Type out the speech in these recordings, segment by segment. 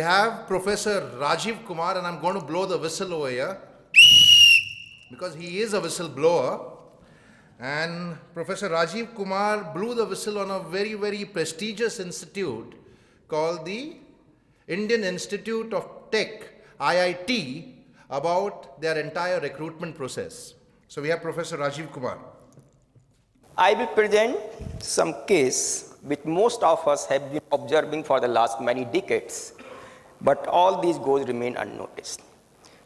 have Professor Rajeev Kumar, and I'm going to blow the whistle over here because he is a whistleblower. And Professor Rajeev Kumar blew the whistle on a very, very prestigious institute called the Indian Institute of Tech, IIT, about their entire recruitment process. So we have Professor Rajeev Kumar. I will present some case which most of us have been observing for the last many decades, but all these goals remain unnoticed.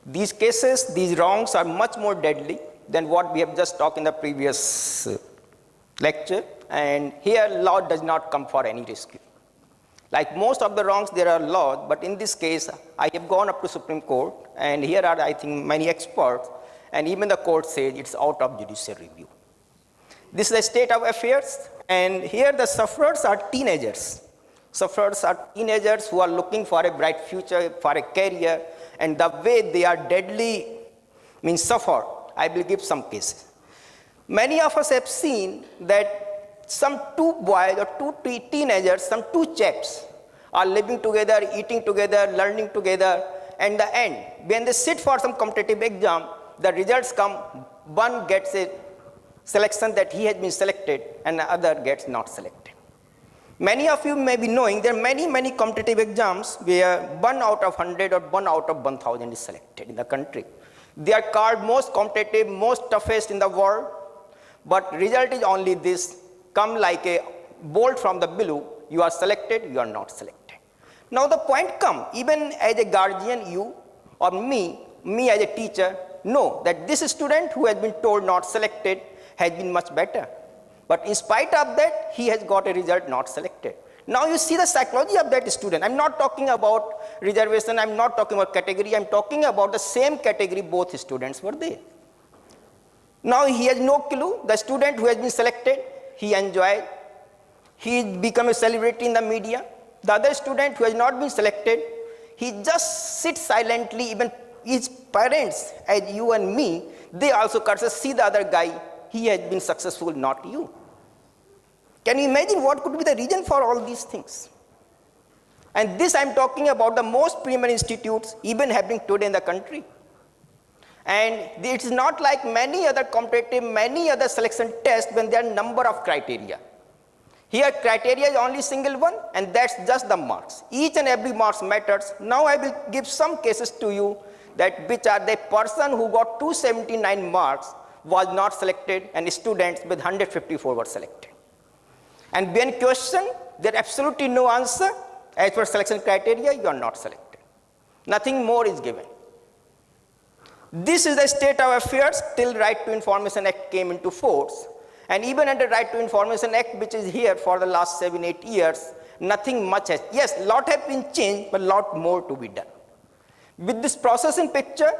These cases, these wrongs are much more deadly than what we have just talked in the previous lecture, and here law does not come for any rescue. Like most of the wrongs, there are laws, but in this case, I have gone up to Supreme Court, and here are, I think, many experts, and even the court says it's out of judicial review. This is the state of affairs, and here the sufferers are teenagers. Sufferers are teenagers who are looking for a bright future, for a career, and the way they are deadly, suffer. I will give some cases. Many of us have seen that some two boys or two teenagers, some two chaps are living together, eating together, learning together, and the end, when they sit for some competitive exam, the results come, one gets a selection that he has been selected and the other gets not selected. Many of you may be knowing there are many competitive exams where 1 out of 100 or 1 out of 1,000 is selected in the country. They are called most competitive, most toughest in the world, but result is only this, come like a bolt from the blue, you are selected, you are not selected. Now the point come, even as a guardian, you or me as a teacher, know that this student who has been told not selected has been much better. But in spite of that, he has got a result not selected. Now you see the psychology of that student. I'm not talking about reservation, I'm not talking about category, I'm talking about the same category both students were there. Now he has no clue. The student who has been selected, he enjoyed. He become a celebrity in the media. The other student who has not been selected, he just sits silently. Even his parents, as you and me, they also curse, see the other guy, he has been successful, not you. Can you imagine what could be the reason for all these things? And this I'm talking about the most premier institutes even happening today in the country. And it is not like many other competitive, many other selection tests when there are number of criteria. Here criteria is only single one, and that's just the marks. Each and every marks matters. Now I will give some cases to you that which are the person who got 279 marks was not selected, and students with 154 were selected. And when questioned, there absolutely no answer. As per selection criteria, you are not selected. Nothing more is given. This is the state of affairs till Right to Information Act came into force. And even under Right to Information Act, which is here for the last 7-8 years, nothing much has. Yes, a lot have been changed, but a lot more to be done. With this process in picture,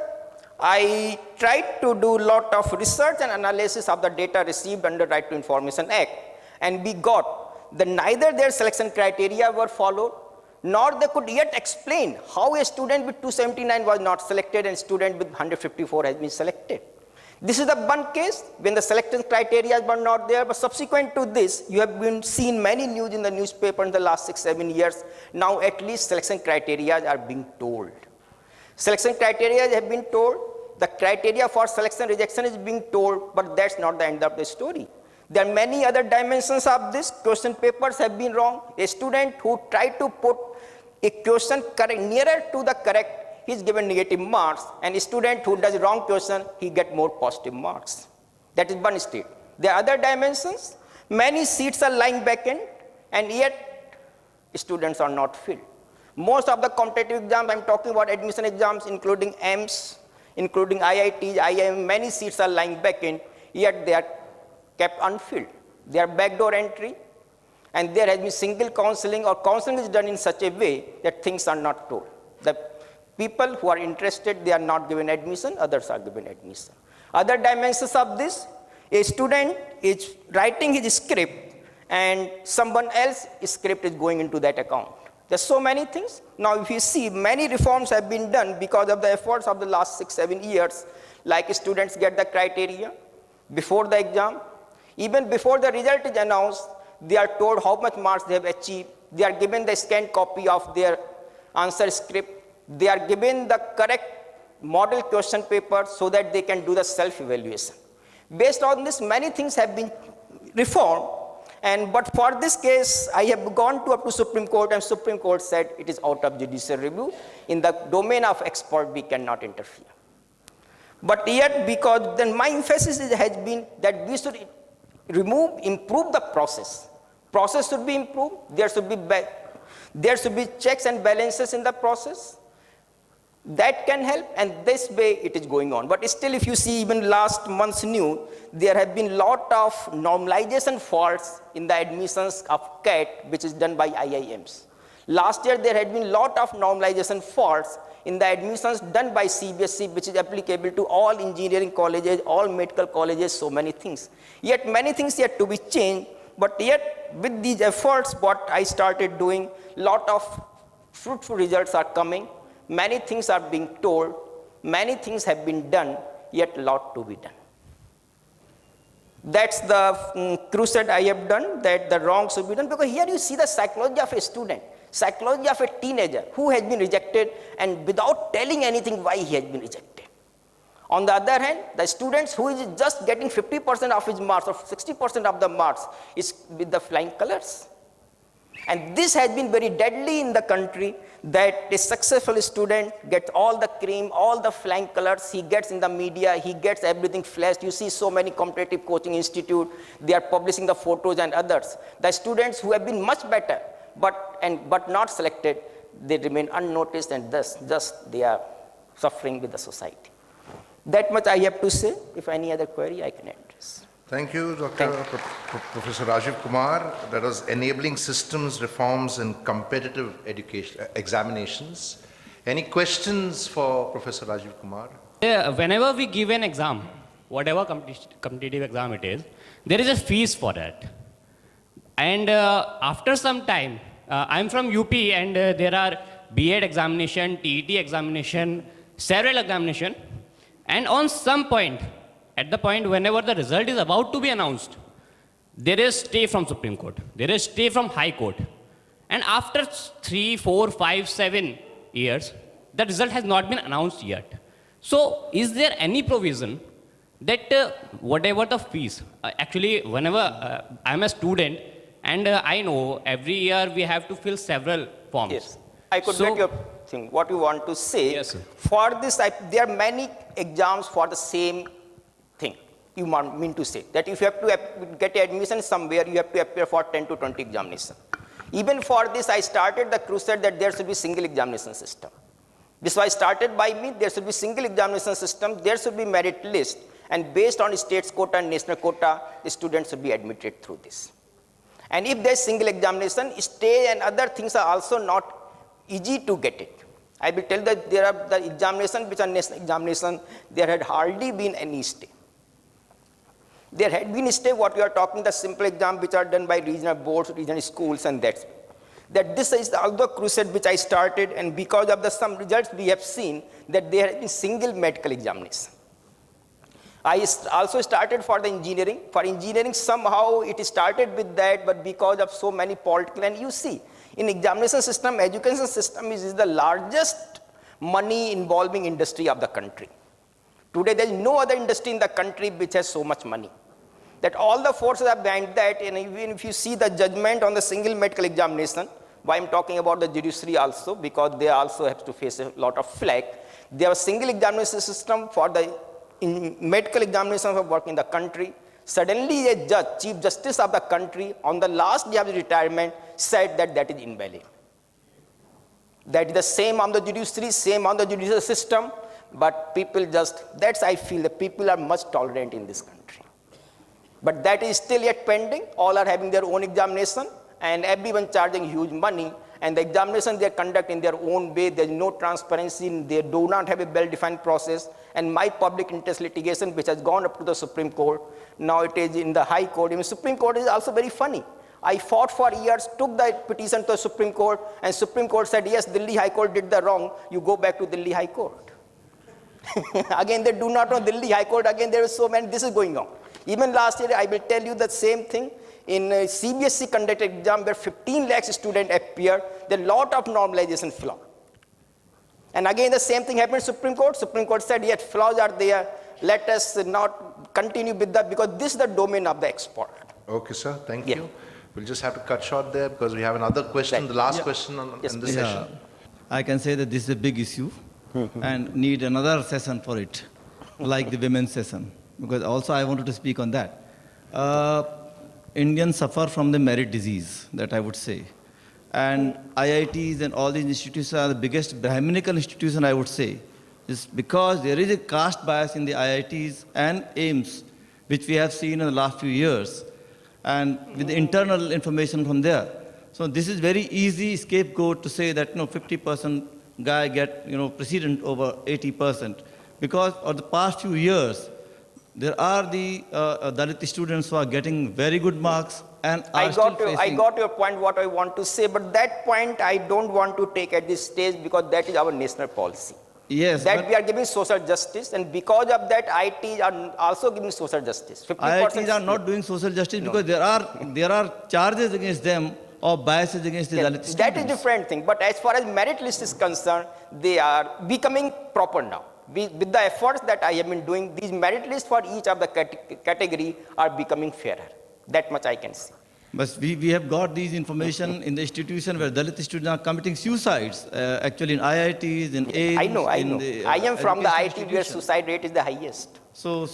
I tried to do a lot of research and analysis of the data received under Right to Information Act, and we got that neither their selection criteria were followed, nor they could yet explain how a student with 279 was not selected and student with 154 has been selected. This is the one case when the selection criteria were not there, but subsequent to this, you have been seen many news in the newspaper in the last 6-7 years. Now at least selection criteria are being told. Selection criteria have been told, the criteria for selection rejection is being told, but that's not the end of the story. There are many other dimensions of this. Question papers have been wrong. A student who tried to put a question correct, nearer to the correct, he is given negative marks, and a student who does wrong question, he gets more positive marks. That is one state. There are other dimensions. Many seats are lying vacant, and yet students are not filled. Most of the competitive exams, I'm talking about admission exams, including AIMS, including IITs, IIM, many seats are lying vacant, yet they are kept unfilled. They are backdoor entry, and there has been single counseling, or counseling is done in such a way that things are not told. The people who are interested, they are not given admission, others are given admission. Other dimensions of this, a student is writing his script, and someone else's script is going into that account. There's so many things. Now if you see, many reforms have been done because of the efforts of the last 6-7 years, like students get the criteria before the exam. Even before the result is announced, they are told how much marks they have achieved. They are given the scanned copy of their answer script. They are given the correct model question paper so that they can do the self-evaluation. Based on this, many things have been reformed. But for this case, I have gone up to Supreme Court, and Supreme Court said it is out of judicial review. In the domain of expert, we cannot interfere. But yet, because then my emphasis has been that we should improve the process. Process should be improved. There should be checks and balances in the process. That can help, and this way it is going on. But still, if you see even last month's news, there have been lot of normalization faults in the admissions of CAT, which is done by IIMs. Last year, there had been lot of normalization faults in the admissions done by CBSE, which is applicable to all engineering colleges, all medical colleges, so many things. Yet many things yet to be changed, but yet with these efforts, what I started doing, lot of fruitful results are coming. Many things are being told, many things have been done, yet lot to be done. That's the crusade I have done, that the wrong should be done, because here you see the psychology of a student, psychology of a teenager who has been rejected and without telling anything why he has been rejected. On the other hand, the students who is just getting 50% of his marks or 60% of the marks is with the flying colors. And this has been very deadly in the country, that a successful student gets all the cream, all the flying colors, he gets in the media, he gets everything flashed. You see so many competitive coaching institutes, they are publishing the photos and others. The students who have been much better, but not selected, they remain unnoticed, and thus they are suffering with the society. That much I have to say. If any other query, I can address. Thank you, Professor Rajeev Kumar. That was enabling systems reforms and competitive education examinations. Any questions for Professor Rajeev Kumar? Yeah, whenever we give an exam, whatever competitive exam it is, there is a fees for that. And after some time, I'm from UP, and there are B.Ed examination, TET examination, several examination, and on some point, at the point whenever the result is about to be announced, there is stay from Supreme Court, there is stay from High Court. And after 3, 4, 5, 7 years, the result has not been announced yet. So is there any provision that whatever the fees, actually whenever I'm a student, and I know every year we have to fill several forms. Yes, I could get your thing, what you want to say. Yes, sir. For this, there are many exams for the same thing. You mean to say that if you have to get admission somewhere, you have to appear for 10 to 20 examinations. Even for this, I started the crusade that there should be single examination system. This was started by me. There should be single examination system. There should be merit list, and based on state's quota and national quota, the students should be admitted through this. And if there is single examination, stay and other things are also not easy to get it. I will tell that there are the examinations which are national examination, there had hardly been any stay. There had been stay, what we are talking, the simple exam which are done by regional boards, regional schools, and that's that this is the other crusade which I started, and because of the some results we have seen that there has been single medical examination. I also started for the engineering. For engineering, somehow it started with that, but because of so many political, and you see, in examination system, education system is the largest money involving industry of the country. Today, there is no other industry in the country which has so much money. That all the forces are behind that, and even if you see the judgment on the single medical examination, why I'm talking about the judiciary also, because they also have to face a lot of flack. They have a single examination system for the medical examinations of work in the country. Suddenly a judge, Chief Justice of the country, on the last day of retirement, said that that is invalid. That is the same on the judiciary, same on the judicial system, but people that's I feel that people are much tolerant in this country. But that is still yet pending. All are having their own examination, and everyone charging huge money, and the examination they conduct in their own way. There is no transparency, they do not have a well-defined process. And my public interest litigation, which has gone up to the Supreme Court, now it is in the High Court. Even Supreme Court is also very funny. I fought for years, took the petition to the Supreme Court, and Supreme Court said, yes, Delhi High Court did the wrong, you go back to Delhi High Court. Again, they do not know Delhi High Court, again, there is so many, this is going on. Even last year, I will tell you the same thing. In CBSE conducted exam where 15 lakhs students appear, there are a lot of normalization flaw. And again, the same thing happened in Supreme Court. Supreme Court said, yes, flaws are there. Let us not continue with that because this is the domain of the expert. Okay, sir. Thank Yeah. you. We'll just have to cut short there because we have another question, Right. the last Yeah. question Yes, in this please. session. I can say that this is a big issue and need another session for it, like the women's session, because also I wanted to speak on that. Indians suffer from the merit disease, that I would say. And IITs and all these institutions are the biggest Brahminical institution, I would say. It's because there is a caste bias in the IITs and AIMS, which we have seen in the last few years, and with the internal information from there. So this is very easy scapegoat to say that 50% guy get precedent over 80%, because of the past few years there are the Dalit students who are getting very good marks and are I got your point, what I want to say, but that point I don't want to take at this stage because that is our national policy. Yes, That we are giving social justice, and because of that, IITs are also giving social justice. 50% IITs are not doing social justice because there are charges against them of biases against the Dalit students. That is different thing. But as far as merit list is concerned, they are becoming proper now. With the efforts that I have been doing, these merit lists for each of the category are becoming fairer. That much I can say. But we have got these information in the institution where Dalit students are committing suicides, actually in IITs, in AIMS. I know. I I am from the IIT where suicide rate is the highest. So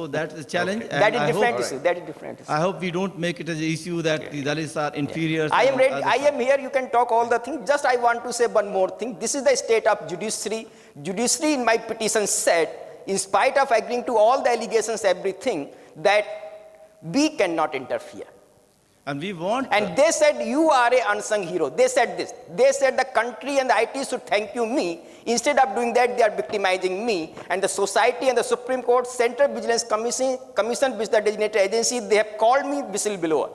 that's the challenge. That and is I different hope- issue. That is different issue. I hope we don't make it as an issue that the Dalits are inferior. I am ready. I am here. You can talk all the things. Just I want to say one more thing. This is the state of judiciary. Judiciary in my petition said, in spite of agreeing to all the allegations, everything, that we cannot interfere. And we want... And they said, you are an unsung hero. They said this. They said the country and the IT should thank you, me. Instead of doing that, they are victimizing me. And the society and the Supreme Court, Central Vigilance Commission, which is the designated agency, they have called me whistleblower.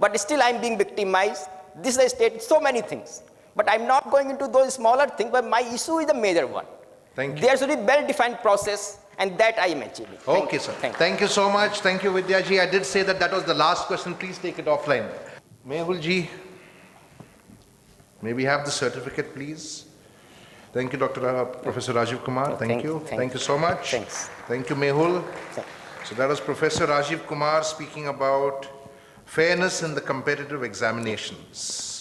But still I am being victimized. This is a state, so many things. But I'm not going into those smaller things, but my issue is the major one. Thank you. There should be well-defined process, and that I am achieving. Okay, sir. Thank you so much. Thank you, Vidyaji. I did say that was the last question. Please take it offline. Mehul ji, may we have the certificate, please? Thank you, Professor Rajeev Kumar. Thank you. Thank you so much. Thanks. Thank you, Mehul. Thanks. So that was Professor Rajeev Kumar speaking about fairness in the competitive examinations.